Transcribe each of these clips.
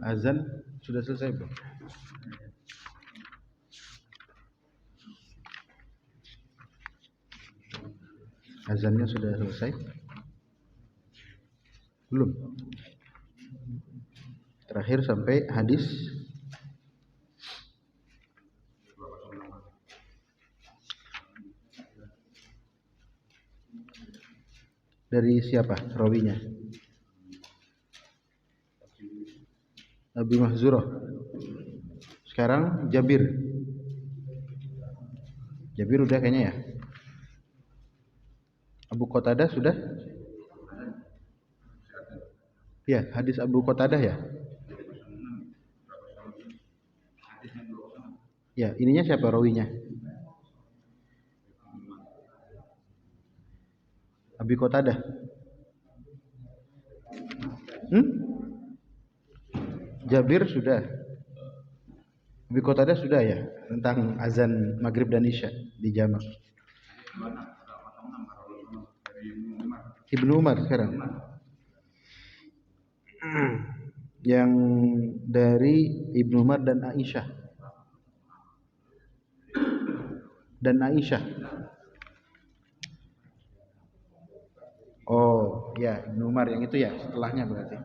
azan sudah selesai belum? Azannya sudah selesai? Belum. Terakhir sampai hadis dari siapa rawinya? Abi Mahzurah. Sekarang Jabir. Jabir udah kayaknya ya. Abu Qatadah sudah? Ya, hadis Abu Qatadah ya. Ya, ininya siapa rawinya? Abi Qatadah. Jabir sudah. Abi Qatadah sudah ya, tentang azan maghrib dan isya di jamak. Ibnu Umar sekarang. Yang dari Ibnu Umar dan Aisyah. Dan Aisyah. Oh, ya, Ibnu Umar yang itu ya, setelahnya berarti.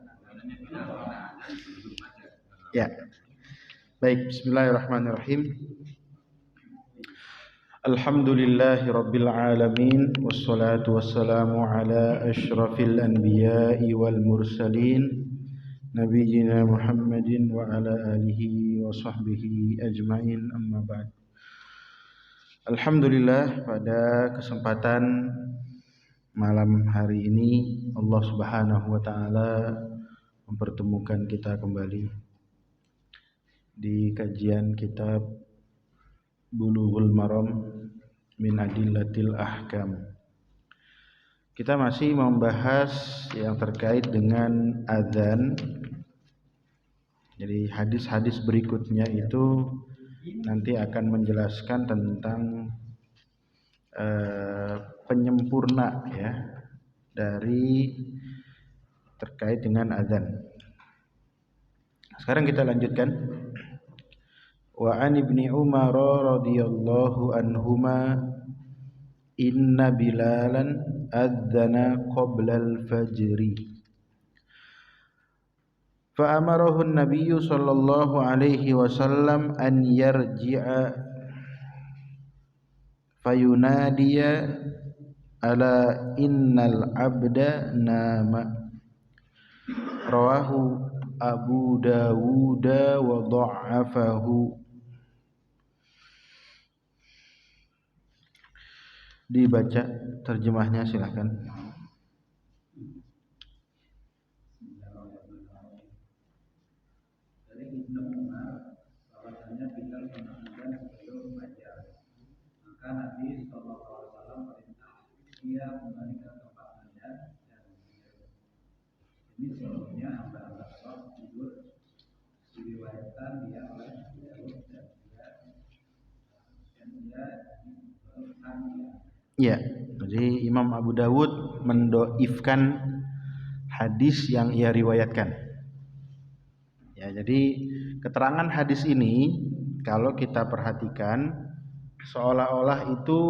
Ya. Baik, bismillahirrahmanirrahim. Alhamdulillahi rabbil alamin, wassalatu wassalamu ala asyrafil anbiya'i wal mursalin, nabiyyina Muhammadin wa ala alihi wa sahbihi ajma'in, amma ba'd. Alhamdulillah, pada kesempatan malam hari ini Allah Subhanahu wa taala mempertemukan kita kembali di kajian kitab Bulughul Maram min Adillatil Ahkam. Kita masih membahas yang terkait dengan azan. Jadi hadis-hadis berikutnya itu nanti akan menjelaskan tentang penyempurna ya dari terkait dengan azan. Sekarang kita lanjutkan. Wa an ibni Umar radhiyallahu anhuma inna Bilalan adzana qabla al-fajri fa amarahu an-nabiy sallallahu alaihi wasallam an yarji'a fayunadiya ala innal abda nama. Rawahu Abu Dawud wa dha'afahu. Dibaca terjemahnya silakan. Dari Ibnu Umar, bahwasanya Bilal menazan sebelum fajar. Maka Nabi sallallahu alaihi wasallam perintah dia kembali ke tempat azan dan ini sebelumnya hamba-hamba Allah tidur. Diriwayatkan dia oleh Daud dan dia Ya, jadi Imam Abu Dawud mendoifkan hadis yang ia riwayatkan. Ya, jadi keterangan hadis ini kalau kita perhatikan seolah-olah itu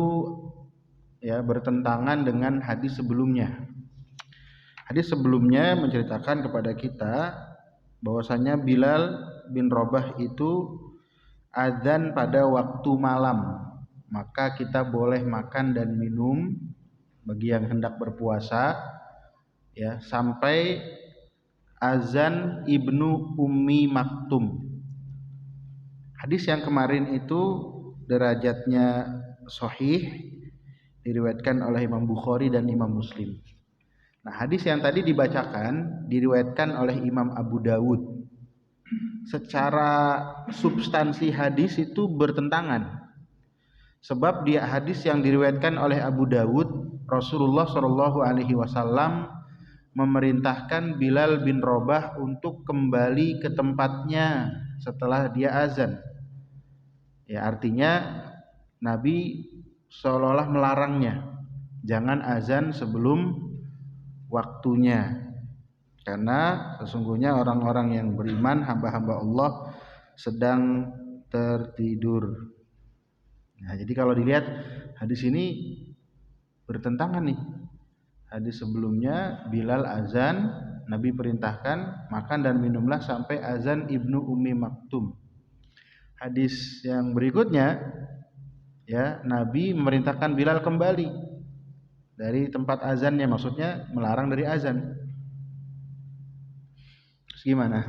ya bertentangan dengan hadis sebelumnya. Hadis sebelumnya menceritakan kepada kita bahwasanya Bilal bin Rabah itu azan pada waktu malam. Maka kita boleh makan dan minum bagi yang hendak berpuasa ya sampai azan Ibnu Ummi Maktum. Hadis yang kemarin itu derajatnya sahih, diriwayatkan oleh Imam Bukhari dan Imam Muslim. Nah, hadis yang tadi dibacakan diriwayatkan oleh Imam Abu Dawud. Secara substansi hadis itu bertentangan. Sebab dia hadis yang diriwayatkan oleh Abu Dawud, Rasulullah Shallallahu Alaihi Wasallam memerintahkan Bilal bin Rabah untuk kembali ke tempatnya setelah dia azan. Ya, artinya Nabi seolah-olah melarangnya, jangan azan sebelum waktunya. Karena sesungguhnya orang-orang yang beriman, hamba-hamba Allah sedang tertidur. Nah, jadi kalau dilihat hadis ini bertentangan nih. Hadis sebelumnya Bilal azan, Nabi perintahkan makan dan minumlah sampai azan Ibnu Ummi Maktum. Hadis yang berikutnya ya, Nabi memerintahkan Bilal kembali dari tempat azannya, maksudnya melarang dari azan. Terus gimana?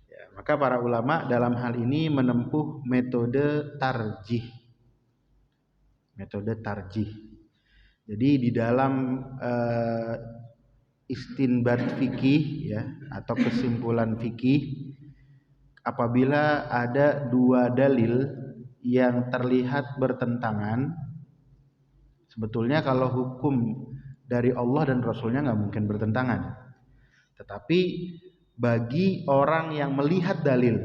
Ya, maka para ulama dalam hal ini menempuh metode tarjih. Metode tarjih. Jadi di dalam istinbat fikih ya atau kesimpulan fikih, apabila ada dua dalil yang terlihat bertentangan, sebetulnya kalau hukum dari Allah dan Rasulnya nggak mungkin bertentangan. Tetapi bagi orang yang melihat dalil,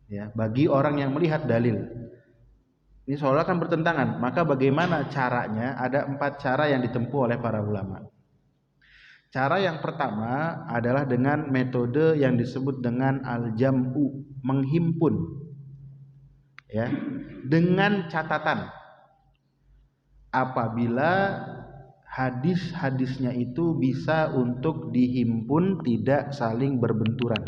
ya, bagi orang yang melihat dalil, ini seolah kan bertentangan. Maka bagaimana caranya? Ada 4 cara yang ditempuh oleh para ulama. Cara yang pertama adalah dengan metode yang disebut dengan al-jam'u, menghimpun. Ya, dengan catatan apabila hadis-hadisnya itu bisa untuk dihimpun, tidak saling berbenturan.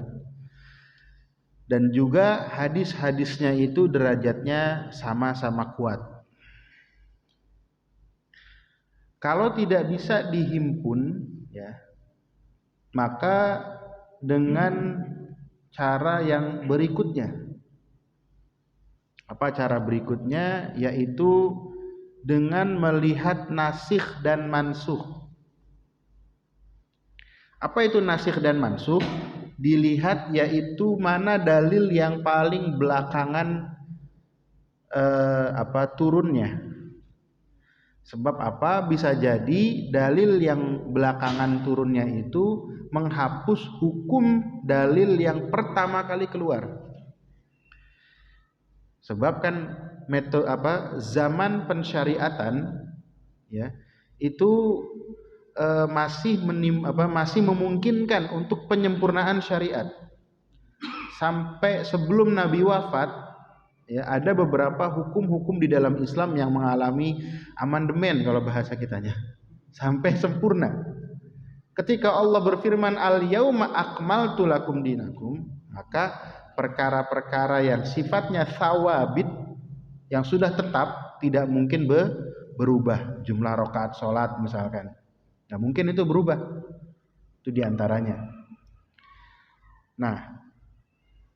Dan juga hadis-hadisnya itu derajatnya sama-sama kuat. Kalau tidak bisa dihimpun ya, maka dengan cara yang berikutnya. Apa cara berikutnya? Yaitu dengan melihat nasikh dan mansukh. Apa itu nasikh dan mansukh? Dilihat yaitu mana dalil yang paling belakangan turunnya. Sebab apa? Bisa jadi dalil yang belakangan turunnya itu menghapus hukum dalil yang pertama kali keluar. Sebab kan zaman pensyariatan ya itu masih memungkinkan untuk penyempurnaan syariat. Sampai sebelum Nabi wafat ya, ada beberapa hukum-hukum di dalam Islam yang mengalami amandemen kalau bahasa kitanya, sampai sempurna. Ketika Allah berfirman al-yauma akmaltu lakum dinakum, maka perkara-perkara yang sifatnya thawabit, yang sudah tetap, tidak mungkin berubah. Jumlah rakaat salat misalkan, nggak mungkin itu berubah. Itu diantaranya. Nah,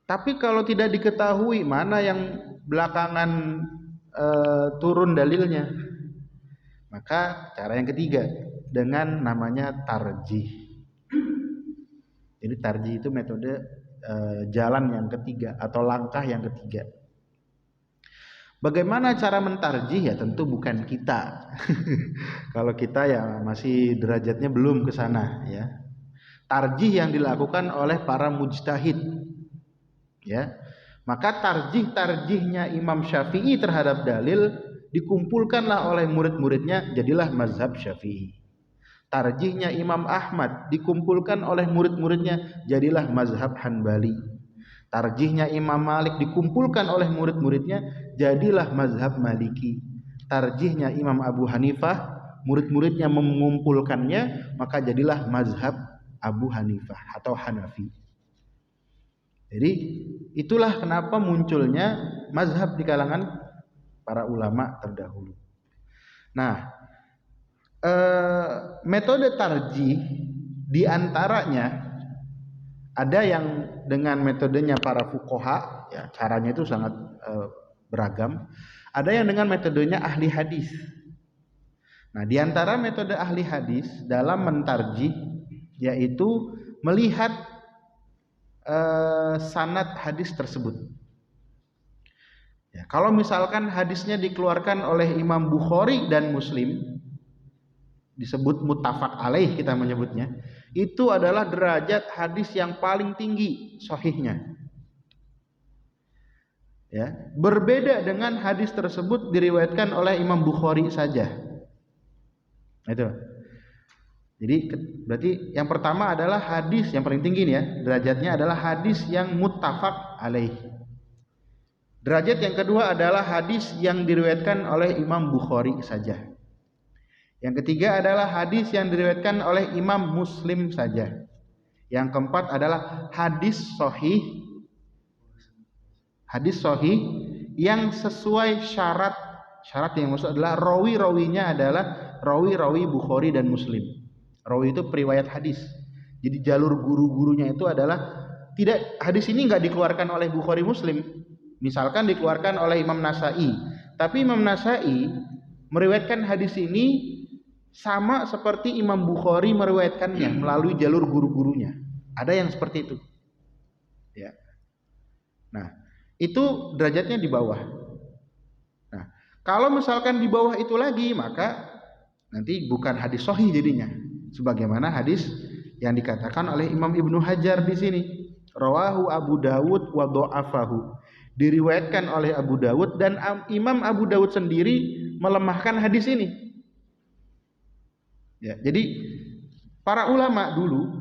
tapi kalau tidak diketahui mana yang belakangan turun dalilnya, maka cara yang ketiga dengan namanya tarjih. Jadi tarjih itu metode jalan yang ketiga atau langkah yang ketiga. Bagaimana cara mentarjih? Ya tentu bukan kita. Kalau kita ya masih derajatnya belum ke sana ya. Tarjih yang dilakukan oleh para mujtahid. Ya. Maka tarjih-tarjihnya Imam Syafi'i terhadap dalil dikumpulkanlah oleh murid-muridnya, jadilah mazhab Syafi'i. Tarjihnya Imam Ahmad dikumpulkan oleh murid-muridnya, jadilah mazhab Hanbali. Tarjihnya Imam Malik dikumpulkan oleh murid-muridnya, jadilah mazhab Maliki. Tarjihnya Imam Abu Hanifah, murid-muridnya mengumpulkannya, maka jadilah mazhab Abu Hanifah atau Hanafi. Jadi itulah kenapa munculnya mazhab di kalangan para ulama terdahulu. Nah, metode tarjih diantaranya ada yang dengan metodenya para fuqaha, ya caranya itu sangat beragam. Ada yang dengan metodenya ahli hadis. Nah, diantara metode ahli hadis dalam mentarjih yaitu melihat sanad hadis tersebut. Ya, kalau misalkan hadisnya dikeluarkan oleh Imam Bukhari dan Muslim, disebut muttafaq alaih kita menyebutnya, itu adalah derajat hadis yang paling tinggi sahihnya. Ya, berbeda dengan hadis tersebut diriwayatkan oleh Imam Bukhari saja. Itu. Jadi berarti yang pertama adalah hadis yang paling tinggi nih ya, derajatnya adalah hadis yang muttafaq alaih. Derajat yang kedua adalah hadis yang diriwayatkan oleh Imam Bukhari saja. Yang ketiga adalah hadis yang diriwayatkan oleh Imam Muslim saja. Yang keempat adalah hadis sahih. Hadis sahih yang sesuai syarat. Syarat yang maksud adalah rawi-rawinya adalah rawi-rawi Bukhari dan Muslim. Rawi itu periwayat hadis. Jadi jalur guru-gurunya itu adalah tidak, hadis ini nggak dikeluarkan oleh Bukhari Muslim. Misalkan dikeluarkan oleh Imam Nasai, tapi Imam Nasai meriwayatkan hadis ini sama seperti Imam Bukhari meriwayatkannya melalui jalur guru-gurunya. Ada yang seperti itu. Ya. Nah, itu derajatnya di bawah. Nah, kalau misalkan di bawah itu lagi, maka nanti bukan hadis sahih jadinya. Sebagaimana hadis yang dikatakan oleh Imam Ibnu Hajar di sini. Rawahu Abu Dawud wa dha'afahu. Diriwayatkan oleh Abu Dawud dan Imam Abu Dawud sendiri melemahkan hadis ini. Ya, jadi para ulama dulu